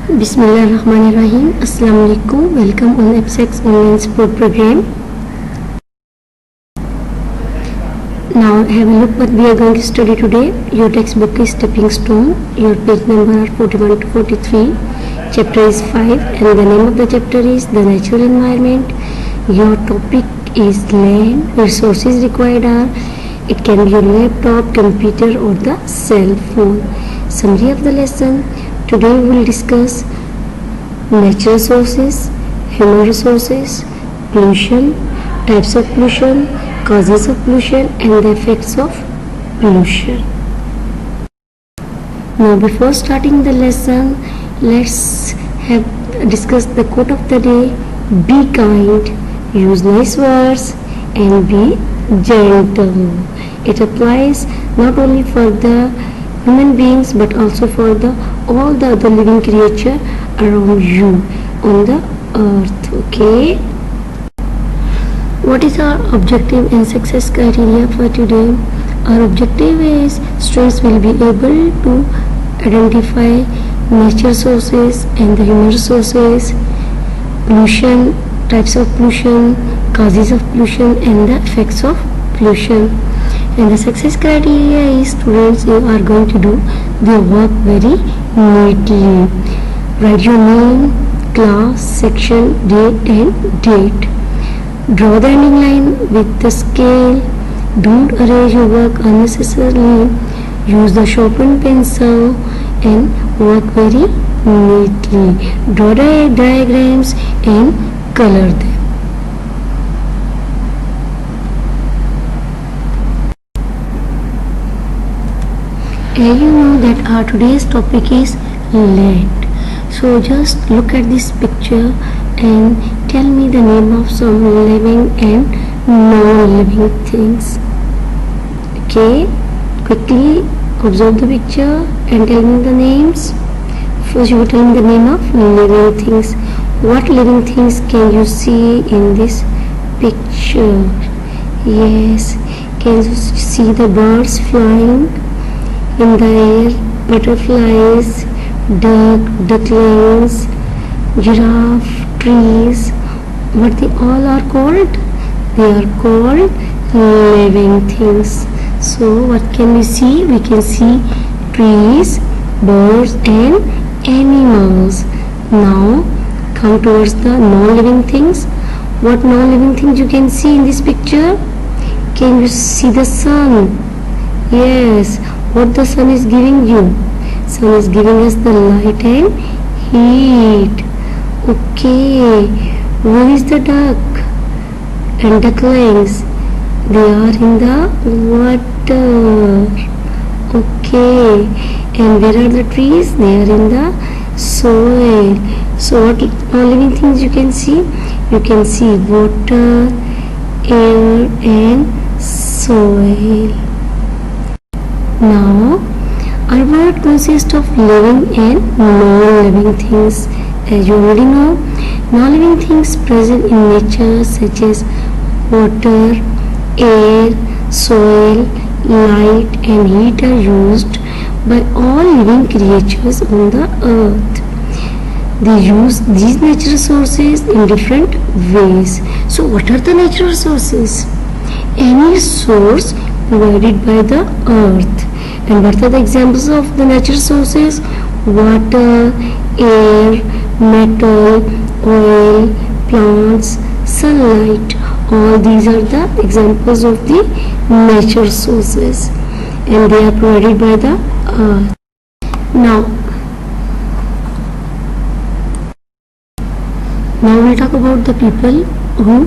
Bismillahirrahmanirrahim. Assalamu alaikum. Welcome on EPSEX online sport program. Now have a look what we are going to study today. Your textbook is Stepping Stone. Your page number are 41 to 43. Chapter is 5 and the name of the chapter is the natural environment. Your topic is land. Resources required are it can be your laptop, computer or the cell phone. Summary of the lesson. Today we will discuss natural sources, human resources, pollution, types of pollution, causes of pollution and the effects of pollution. Now before starting the lesson, let's discuss the quote of the day. Be kind, use nice words and be gentle. It applies not only for the human beings but also for all the other living creature around you on the earth. Okay, what is our objective and success criteria for today? Our objective is students will be able to identify nature sources and the human resources, pollution, types of pollution, causes of pollution and the effects of pollution. And the success criteria is students are going to do their work very neatly. Write your name, class, section, day and date. Draw the ending line with the scale. Don't arrange your work unnecessarily. Use the sharpened pencil and work very neatly. Draw the diagrams and color them. And you know that our today's topic is land. So just look at this picture and tell me the name of some living and non-living things. Okay, quickly observe the picture and tell me the names. First you will tell me the name of living things. What living things can you see in this picture? Yes, can you see the birds flying in the air, butterflies, ducklings, giraffe, trees? What they all are called? They are called living things. So what can we see? We can see trees, birds and animals. Now come towards the non-living things. What non-living things you can see in this picture? Can you see the sun? Yes. What the sun is giving you? Sun is giving us the light and heat. Okay. Where is the duck and ducklings? They are in the water. Okay. And where are the trees? They are in the soil. So what all living things you can see? You can see water, air and soil. Now, our world consists of living and non-living things. As you already know, non-living things present in nature such as water, air, soil, light and heat are used by all living creatures on the earth. They use these natural sources in different ways. So what are the natural sources? Any source provided by the earth. And what are the examples of the natural sources? Water, air, metal, oil, plants, sunlight. All these are the examples of the natural sources and they are provided by the earth. Now we'll talk about the people who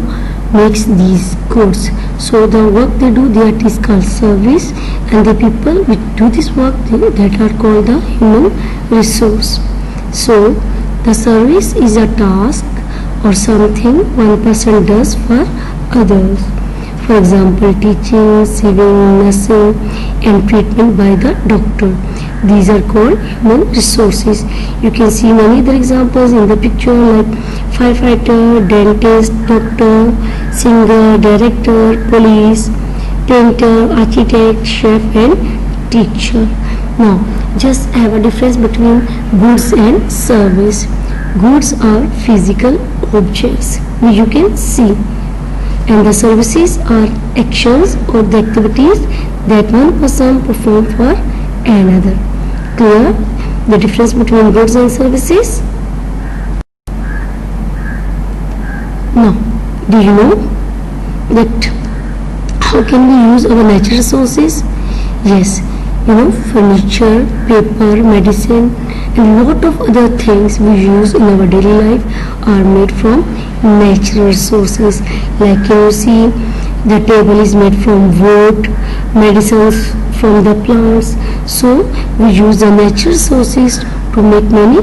makes these goods. So the work they do, that is called service, and the people which do this work that are called the human resource. So the service is a task or something one person does for others. For example, teaching, saving, nursing and treatment by the doctor. These are called human resources. You can see many other examples in the picture like firefighter, dentist, doctor, singer, director, police, painter, architect, chef and teacher. Now, just have a difference between goods and service. Goods are physical objects which you can see, and the services are actions or the activities that one person perform for another. Clear the difference between goods and services? Now, do you know that how can we use our natural resources? Yes, furniture, paper, medicine, and lot of other things we use in our daily life are made from natural resources. Like you see, the table is made from wood, medicines from the plants. So we use the natural resources to make many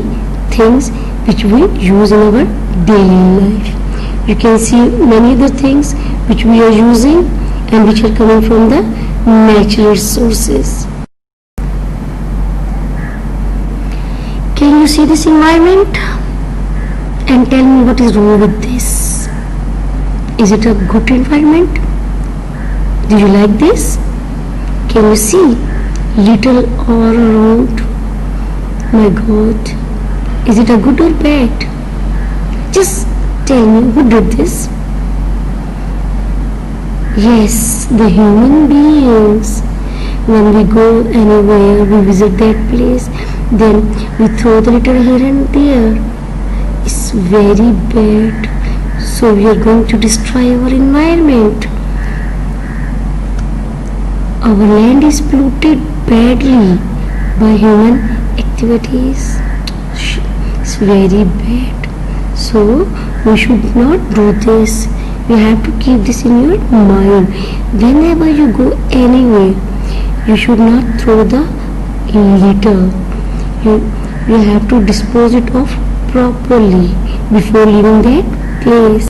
things which we use in our daily life. You can see many other things which we are using and which are coming from the natural resources. Can you see this environment and tell me what is wrong with this? Is it a good environment? Do you like this? Can you see little all around? My God, is it a good or bad? Just tell me who did this? Yes, the human beings. When we go anywhere, we visit that place, then we throw the litter here and there. It's very bad. So we are going to destroy our environment. Our land is polluted badly by human activities. It's very bad. So we should not do this. You have to keep this in your mind. Whenever you go anywhere, you should not throw the litter. You have to dispose it of properly before leaving that place.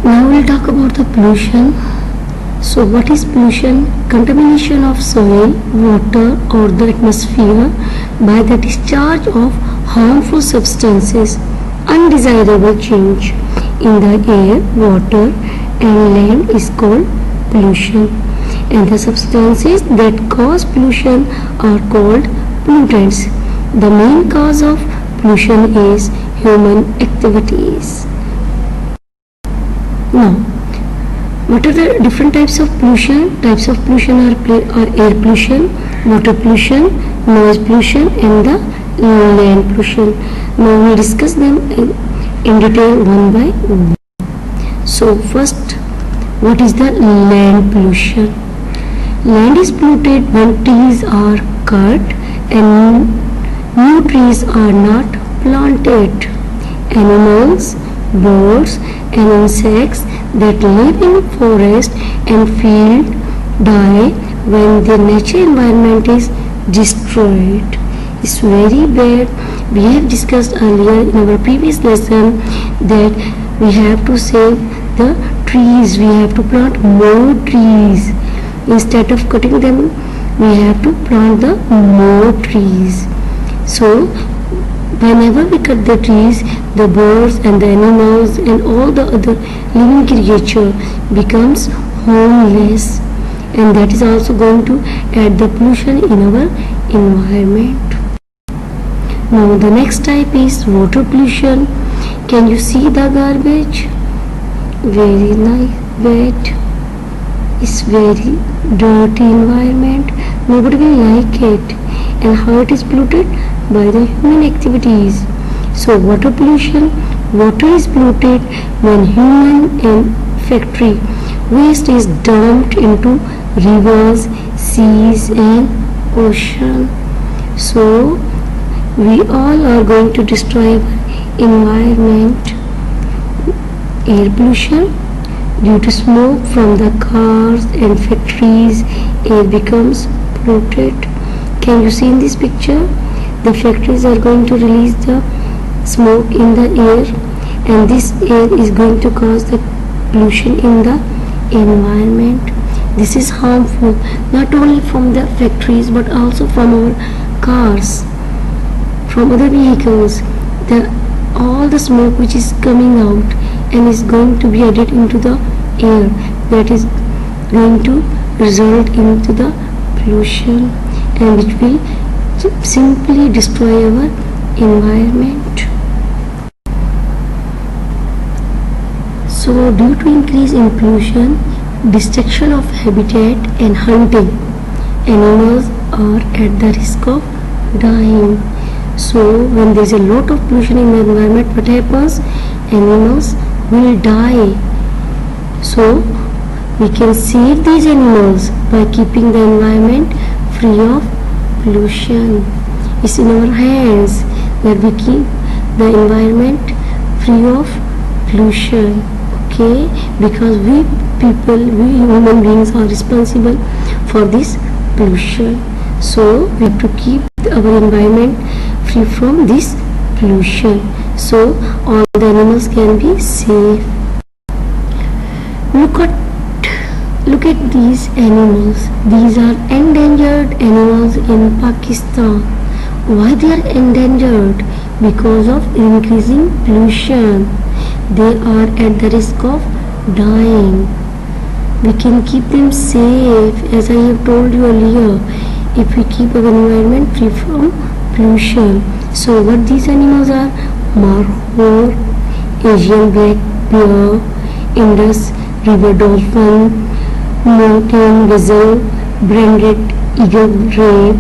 Now we'll talk about the pollution. So what is pollution? Contamination of soil, water or the atmosphere by the discharge of harmful substances, undesirable change in the air, water and land is called pollution. And the substances that cause pollution are called pollutants. The main cause of pollution is human activities. Now, what are the different types of pollution? Types of pollution are air pollution, water pollution, noise pollution and the land pollution. Now we will discuss them in detail one by one. So first, what is the land pollution? Land is polluted when trees are cut and new trees are not planted. Animals, birds and insects that live in forest and field die when their natural environment is destroyed. It's very bad. We have discussed earlier in our previous lesson that we have to save the trees. We have to plant more trees. Instead of cutting them, we have to plant the more trees. So whenever we cut the trees, the birds and the animals and all the other living creature becomes homeless, and that is also going to add the pollution in our environment. Now the next type is water pollution. Can you see the garbage? Very nice, wet. It's very dirty environment. Nobody will like it. And how it is polluted? By the human activities. So water pollution. Water is polluted when human and factory waste is dumped into rivers, seas and ocean. So we all are going to destroy our environment. Air pollution. Due to smoke from the cars and factories, air becomes polluted. Can you see in this picture? The factories are going to release the smoke in the air, and this air is going to cause the pollution in the environment. This is harmful not only from the factories but also from our cars, from other vehicles. All the smoke which is coming out and is going to be added into the air, that is going to result into the pollution. and which will simply destroy our environment. So due to increase in pollution, destruction of habitat and hunting, animals are at the risk of dying. So when there is a lot of pollution in the environment, what happens? Animals will die. So we can save these animals by keeping the environment free of pollution. It's in our hands that we keep the environment free of pollution. Okay, because we people, we human beings are responsible for this pollution. So we have to keep our environment free from this pollution, so all the animals can be safe. Look at these animals. These are endangered animals in Pakistan. Why they are endangered? Because of increasing pollution. They are at the risk of dying. We can keep them safe, as I have told you earlier, if we keep our environment free from pollution. So what these animals are? Markhor, Asian black bear, Indus river dolphin, mountain gazelle, branded eagle ray,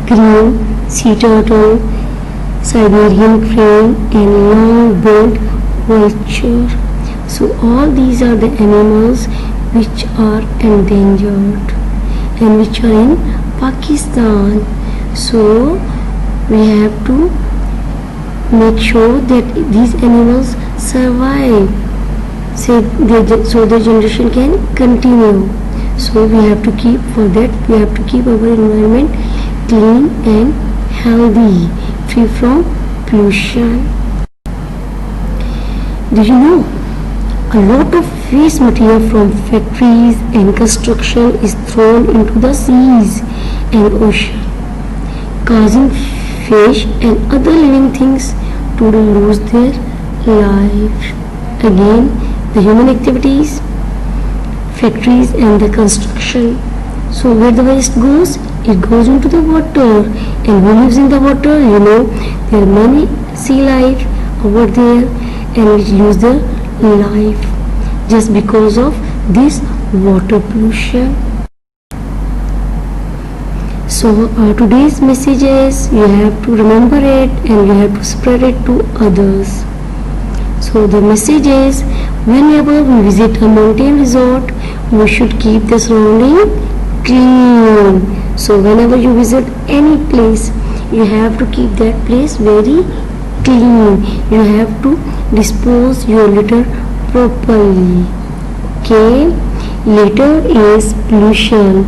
green sea turtle, Siberian crane, and long-billed vulture. So all these are the animals which are endangered and which are in Pakistan. So we have to make sure that these animals survive, so the generation can continue. So we have to keep, for that we have to keep our environment clean and healthy, free from pollution. Did you know a lot of waste material from factories and construction is thrown into the seas and ocean, causing fish and other living things to lose their life. Again, the human activities, factories and the construction. So where the waste goes? It goes into the water. And who lives in the water? You know, there are many sea life over there and which lose their life just because of this water pollution. So today's message is, you have to remember it and you have to spread it to others. So the message is, whenever we visit a mountain resort, we should keep the surrounding clean. So whenever you visit any place, you have to keep that place very clean. You have to dispose your litter properly. Okay, litter is pollution,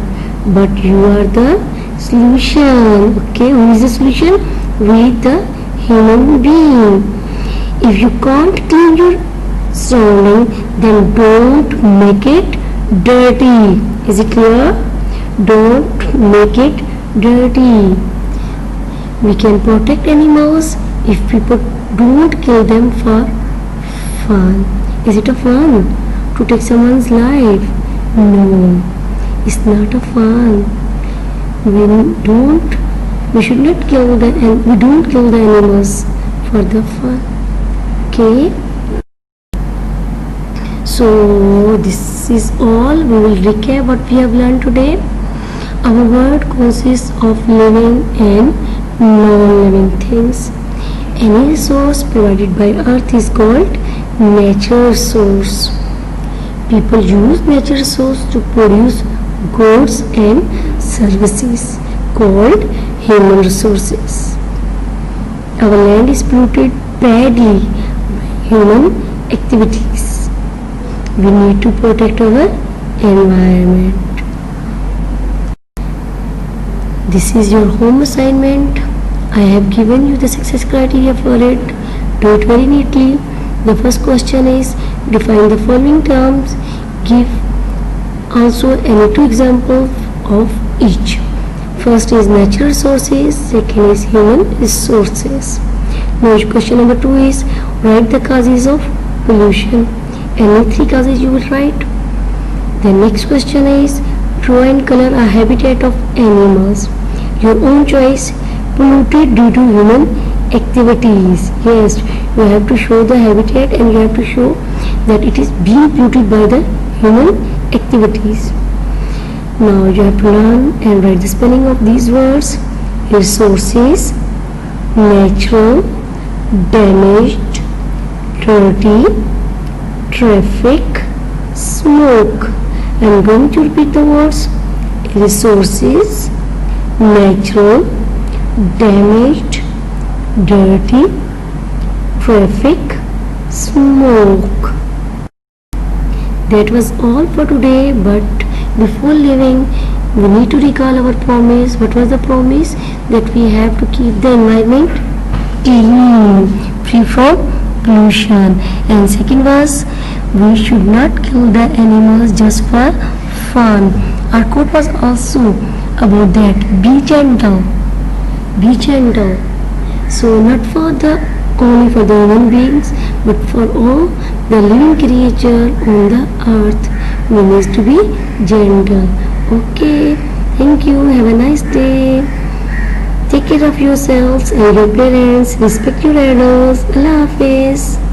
but you are the solution. Okay, who is the solution? We the human being. If you can't clean your surrounding, then don't make it dirty. Is it clear? Don't make it dirty. We can protect animals if people don't kill them for fun. Is it a fun to take someone's life? No, it's not a fun. We should not kill we don't kill the animals for the fun. Okay, so this is all. We will recap what we have learned today. Our world consists of living and non-living things. Any resource provided by earth is called nature resource. People use nature resource to produce goods and services called human resources. Our land is polluted badly by human activities. We need to protect our environment. This is your home assignment. I have given you the success criteria for it. Do it very neatly. The first question is, define the following terms. Give also any two examples of each. First is natural resources, second is human resources. Now question number 2 is, write the causes of pollution. Any three causes you will write. The next question is, draw and color a habitat of animals. your own choice, polluted due to human activities. Yes, you have to show the habitat and you have to show that it is being polluted by the human activities. Now you have to learn and write the spelling of these words. Resources, natural, damaged, dirty, traffic, smoke. I am going to repeat the words. Resources, natural, damaged, dirty, traffic, smoke. That was all for today, but before leaving, we need to recall our promise. What was the promise? That we have to keep the environment clean, free from pollution. And second was, we should not kill the animals just for fun. Our quote was also about that. Be gentle. Be gentle. So not for the only for the human beings, but for all the living creature on the earth. We need to be gentle. Okay, thank you. Have a nice day. Take care of yourselves and your parents. Respect your elders. Allah Hafiz.